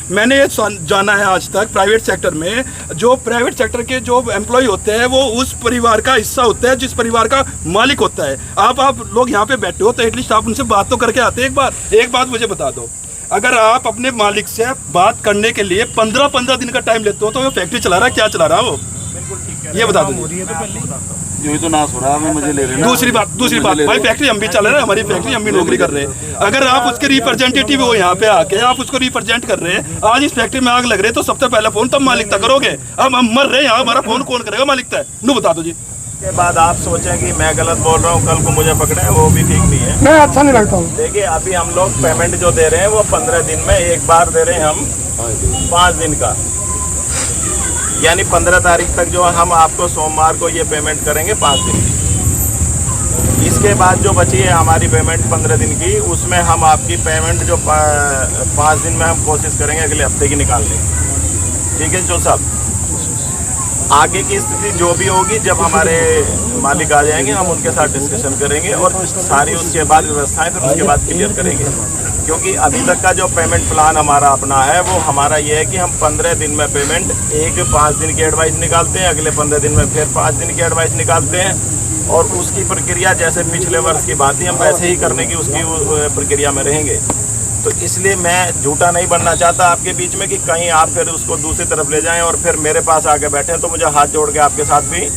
मैंने ये जाना है आज तक प्राइवेट सेक्टर में जो प्राइवेट सेक्टर के जो एम्प्लॉय होते हैं वो उस परिवार का हिस्सा होता है जिस परिवार का मालिक होता है। आप लोग यहाँ पे बैठे हो तो एटलीस्ट आप उनसे बात तो करके आते। एक बात मुझे बता दो, अगर आप अपने मालिक से बात करने के लिए 15 दिन का टाइम लेते हो तो वो फैक्ट्री चला रहा है, क्या चला रहा है वो? बिल्कुल ठीक है, ये बता दो। यही तो नाश हो रहा है, मुझे ले रहे हैं। दूसरी बात भाई, फैक्ट्री हम भी चला रहे हैं, हमारी फैक्ट्री हम भी नौकरी कर रहे हैं। अगर आप उसके रिप्रेजेंटेटिव हो यहाँ पे आके आप उसको रिप्रेजेंट कर रहे हैं, आज इस फैक्ट्री में आग लग रही है तो सबसे पहला फोन तब मालिक तक करोगे। अब हम मर रहे हैं यहाँ, हमारा फोन कौन करेगा मालिक तक? नू बता दो जी। के बाद आप सोचें कि मैं गलत बोल रहा हूँ, कल को मुझे पकड़े, वो भी ठीक नहीं है। मैं अच्छा नहीं लगता हूँ। देखिए अभी हम लोग पेमेंट जो दे रहे हैं वो 15 दिन में एक बार दे रहे हैं हम 5 दिन का, यानी 15 तारीख तक जो हम आपको सोमवार को ये पेमेंट करेंगे 5 दिन की। इसके बाद जो बची है हमारी पेमेंट 15 दिन की, उसमें हम आपकी पेमेंट जो 5 दिन में हम कोशिश करेंगे अगले हफ्ते की निकालने की। ठीक है जो सब आगे की स्थिति जो भी होगी, जब हमारे मालिक आ जाएंगे हम उनके साथ डिस्कशन करेंगे और सारी उसके बाद व्यवस्थाएं फिर उसके बाद क्लियर करेंगे। क्योंकि अभी तक का जो पेमेंट प्लान हमारा अपना है वो हमारा ये है कि हम 15 दिन में पेमेंट 5 दिन की एडवाइस निकालते हैं, अगले 15 दिन में फिर 5 दिन की एडवाइस निकालते हैं और उसकी प्रक्रिया जैसे पिछले वर्ष की बात थी हम वैसे ही करने की उसकी प्रक्रिया में रहेंगे। तो इसलिए मैं झूठा नहीं बनना चाहता आपके बीच में कि कहीं आप फिर उसको दूसरी तरफ ले जाएं और फिर मेरे पास आके बैठें तो मुझे हाथ जोड़ के आपके साथ भी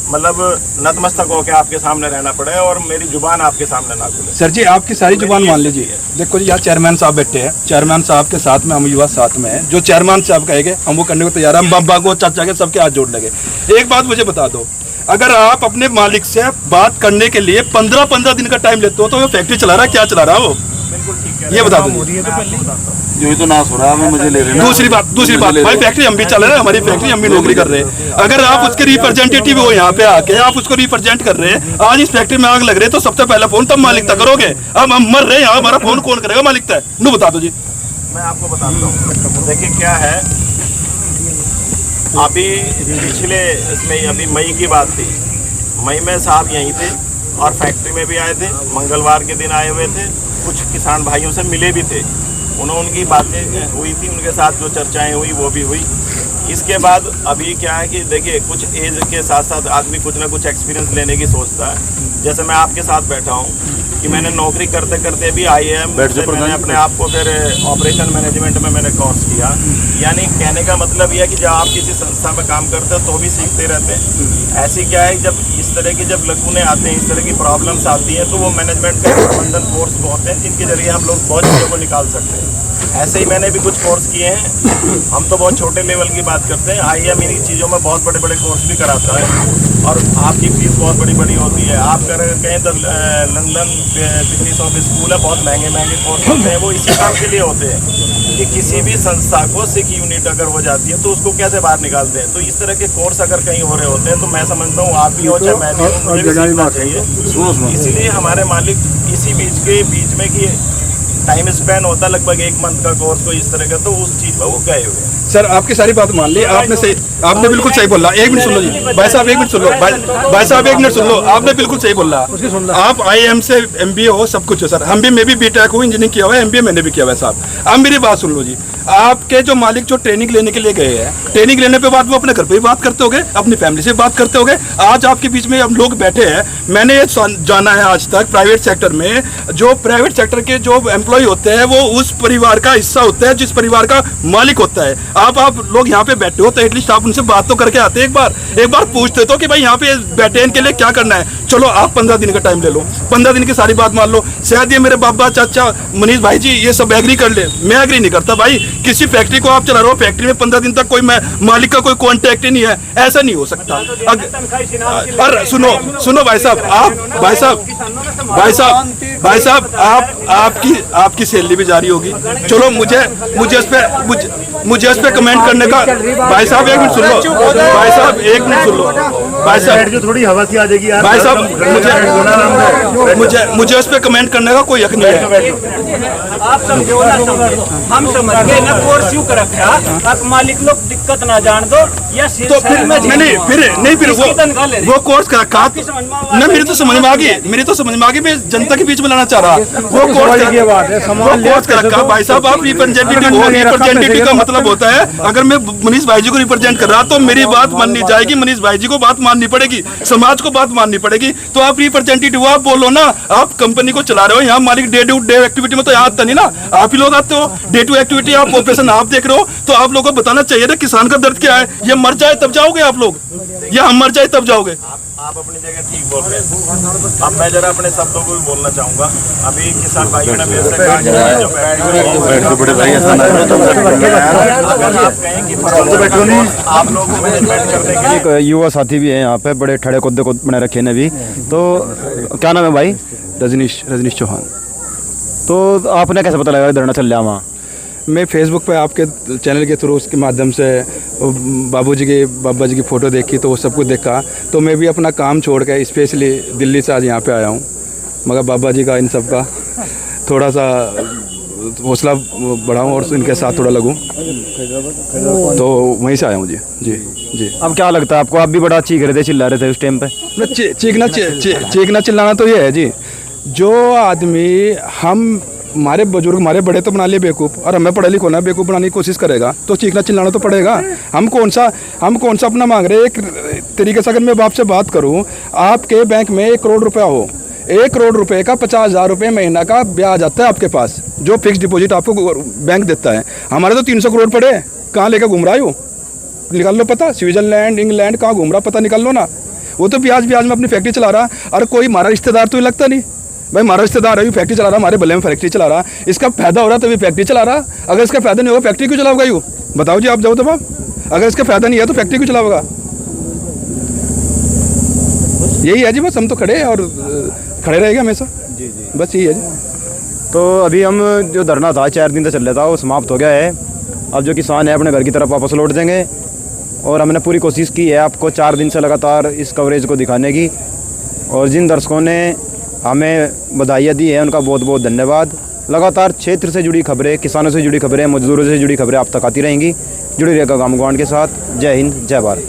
मतलब नतमस्तक होकर आपके सामने रहना पड़े और मेरी जुबान आपके सामने ना खुले। सर जी आपकी सारी जुबान मान लीजिए। देखो जी यहाँ चेयरमैन साहब बैठे हैं, चेयरमैन साहब के साथ में हम युवा साथ में हैं, जो चेयरमैन साहब कहेंगे हम वो करने को तैयार हैं। हम बाबा को चाचा के सबके हाथ जोड़ लगे। एक बात मुझे बता दो, अगर आप अपने मालिक से बात करने के लिए 15 दिन का टाइम लेते हो तो वो फैक्ट्री चला रहा है, क्या चला रहा है वो? बिल्कुल ठीक है, ये बता दो। यही तो नाश हो रहा है, मुझे ले रहे हैं। दूसरी बात भाई, फैक्ट्री हम भी चला रहे हैं, हमारी फैक्ट्री हम भी नौकरी कर रहे हैं। अगर आप उसके रिप्रेजेंटेटिव हो यहाँ पे आके आप उसको रिप्रेजेंट कर रहे हैं, आज इस फैक्ट्री में आग लग रही है तो सबसे पहला फोन तब मालिक तक करोगे। अब हम मर रहे हैं यहाँ, हमारा फोन कौन करेगा मालिक तक? नू बता दो जी। मैं आपको बताता हूँ, देखिए क्या है, अभी पिछले इसमें अभी मई की बात थी, मई में साहब यहीं थे और फैक्ट्री में भी आए थे, मंगलवार के दिन आए हुए थे, कुछ किसान भाइयों से मिले भी थे, उनकी बातें हुई थी, उनके साथ जो चर्चाएं हुई वो भी हुई। इसके बाद अभी क्या है कि देखिए कुछ एज के साथ साथ आदमी कुछ ना कुछ एक्सपीरियंस लेने की सोचता है। जैसे मैं आपके साथ बैठा हूँ कि मैंने नौकरी करते करते भी IAM से मैंने अपने आप को फिर ऑपरेशन मैनेजमेंट में मैंने कोर्स किया। यानी कहने का मतलब यह है कि जब आप किसी संस्था में काम करते हो तो भी सीखते रहते हैं। ऐसी क्या है जब इस तरह की जब लकूने आते हैं, इस तरह की प्रॉब्लम्स आती हैं तो वो मैनेजमेंट के प्रबंधन कोर्स होते हैं जिनके जरिए हम लोग बहुत चीज़ों को निकाल सकते हैं। ऐसे ही मैंने भी कुछ कोर्स किए हैं। हम तो बहुत छोटे लेवल की बात करते हैं, IAM इन्हीं चीज़ों में बहुत बड़े बड़े कोर्स भी कराता है और आपकी फीस बहुत बड़ी बड़ी होती है। आप कहें तो लंदन बिजनेस ऑफिस स्कूल है, बहुत महंगे महंगे कोर्स होते हैं, वो इसी काम के लिए होते हैं कि किसी भी संस्था को सिक यूनिट अगर हो जाती है तो उसको कैसे बाहर निकालते हैं। तो इस तरह के कोर्स अगर कहीं हो रहे होते हैं तो मैं समझता हूँ आप भी हो चाहे मैं भी हूँ, मुझे भी सीखना चाहिए। इसीलिए हमारे मालिक इसी बीच में कि टाइम स्पेंड होता लगभग 1 मंथ का कोर्स को इस तरह का, तो उस चीज़ में वो गए हुए हैं। सर आपकी सारी बात मान ली, आपने बिल्कुल सही बोला। 1 मिनट सुन लो जी भाई साहब, 1 मिनट सुन लो भाई साहब, 1 मिनट सुन लो। आपने बिल्कुल सही बोला। आप IAM से MBA हो, सब कुछ है सर। हम भी, मैं भी BTech हूँ, इंजीनियरिंग किया हुआ है, MBA मैंने भी किया हुआ है साहब। अब मेरी बात सुन लो जी, आपके जो मालिक जो ट्रेनिंग लेने के लिए गए हैं, ट्रेनिंग लेने के बाद वो अपने घर पे ही बात करते होंगे, अपनी फैमिली से बात करते होंगे। आज आपके बीच में हम लोग बैठे हैं, मैंने ये जाना है आज तक प्राइवेट सेक्टर में जो प्राइवेट सेक्टर के जो एम्प्लॉय होते हैं वो उस परिवार का हिस्सा होता है जिस परिवार का मालिक होता है। आप लोग यहाँ पे बैठे हो तो एटलीस्ट आप उनसे बात तो करके आते। एक बार पूछते तो कि भाई यहाँ पे बैठे इनके लिए क्या करना है। चलो आप 15 दिन का टाइम ले लो, 15 दिन की सारी बात मान लो। शायद ये मेरे बाबा चाचा मनीष भाई जी ये सब एग्री कर ले, मैं एग्री नहीं करता भाई। किसी फैक्ट्री को आप चला रहे हो, फैक्ट्री में 15 दिन तक कोई मालिक का कोई कॉन्टैक्ट ही नहीं है, ऐसा नहीं हो सकता। अरे सुनो भाई साहब आपकी सैलरी भी जारी होगी। चलो मुझे इस पे कमेंट करने का भाई साहब 1 मिनट सुन लो, भाई साहब 1 मिनट सुन लो, भाई साहब थोड़ी हवा सी आ जाएगी यार। भाई साहब मुझे इस पे कमेंट करने का कोई हक नहीं है। आप समझो ना समझो, हम समझ गए ना कोर्स यू कर रखा। अब मालिक लोग दिक्कत ना जान दो या तो फिर नहीं फिर वो कोर्स का ना मेरी तो समझ में आ गई मैं जनता के बीच में लाना चाह रहा। वो कोर्स का रखा भाई साहब। आप रिप्रेजेंटेटिव हो, रिप्रेजेंटेटिव का मतलब होता है अगर मैं मनीष भाई जी को रिप्रेजेंट कर रहा तो मेरी बात माननी जाएगी, मनीष भाई जी को बात माननी पड़ेगी, समाज को बात माननी पड़ेगी। तो आप रिप्रेजेंटेटिव हो, आप बोलो ना। आप कंपनी को चला रहे हो, यहाँ मालिक डे टू डे एक्टिविटी में तो यहाँ आता नहीं ना, आप ही लोग आते हो। डे टू एक्टिविटी आप ऑपरेशन आप देख रहे हो, तो आप लोगों को बताना चाहिए ना किसान का दर्द क्या है। ये मर जाए तब जाओगे आप लोग, या हम मर जाए तब जाओगे। आप अपनी जगह ठीक बोल रहे हैं। अब मैं जरा अपने शब्दों को भी बोलना चाहूंगा। अभी किसान भाइयों ने मेरे से कहा कि जो बड़े भाई ऐसा ना अगर आप कहें कि आप लोगों को मैनेजमेंट करने के लिए एक युवा साथी भी है यहाँ पे, बड़े ठड़े कुद्दे को बना रखे ने भी। तो क्या नाम है भाई? रजनीश चौहान। तो आपने कैसे पता लगा धरना चल रहा है वहाँ? मैं फेसबुक पे आपके चैनल के थ्रू उसके माध्यम से बाबा जी की फ़ोटो देखी, तो वो सब कुछ देखा। तो मैं भी अपना काम छोड़ के स्पेशली दिल्ली से आज यहाँ पे आया हूँ, मगर बाबा जी का इन सब का थोड़ा सा हौसला बढ़ाऊँ और इनके साथ थोड़ा लगूँ, तो वहीं से आया हूँ। जी। अब क्या लगता है आपको? आप भी बड़ा चीख रहे थे, चिल्ला रहे थे उस टाइम पे। चीखना चिल्लाना तो ये है जी, जो आदमी हमारे बुजुर्ग हमारे बड़े तो बना लिए बेवकूफ़, और हमें पढ़े लिखो ना बेवकूफ़ बनाने की कोशिश करेगा, तो चीखना चिल्लाना तो पड़ेगा। हम कौन सा अपना मांग रहे हैं? एक तरीके से अगर मैं बाप से बात करूं, आपके बैंक में 1 करोड़ रुपया हो, 1 करोड़ रुपए का 50,000 रुपये महीना का ब्याज आता है आपके पास, जो फिक्स डिपॉजिट आपको बैंक देता है। हमारे तो 300 करोड़ पड़े, कहाँ लेकर घूम रहा है वो? निकाल लो पता, स्विट्जरलैंड इंग्लैंड कहाँ घूम रहा पता निकाल लो ना। वो तो ब्याज में अपनी फैक्ट्री चला रहा। और कोई हमारा रिश्तेदार तो लगता नहीं भाई, हमारा रिश्तेदार है फैक्ट्री चला रहा, हमारे बल्ले में फैक्ट्री चला रहा, इसका फायदा हो रहा तभी फैक्ट्री चला रहा। अगर इसका फायदा नहीं होगा फैक्ट्री क्यों चलाओगा? यूँ बताओ जी, आप जाओ तो बाप, अगर इसका फायदा नहीं है तो फैक्ट्री क्यों चलाओगा? यही है जी, बस हम तो खड़े हैं और खड़े रहेंगे हमेशा। जी, बस यही है जी। तो अभी हम जो धरना था 4 दिन से चल रहा था, वो समाप्त हो गया है। अब जो किसान है अपने घर की तरफ वापस लौट जाएंगे, और हमने पूरी कोशिश की है आपको 4 दिन से लगातार इस कवरेज को दिखाने की। और जिन दर्शकों ने हमें बधाइयाँ दी हैं उनका बहुत बहुत धन्यवाद। लगातार क्षेत्र से जुड़ी खबरें, किसानों से जुड़ी खबरें, मजदूरों से जुड़ी खबरें आप तक आती रहेंगी। जुड़ी रहेगा गांव गवांड के साथ। जय हिंद, जय भारत।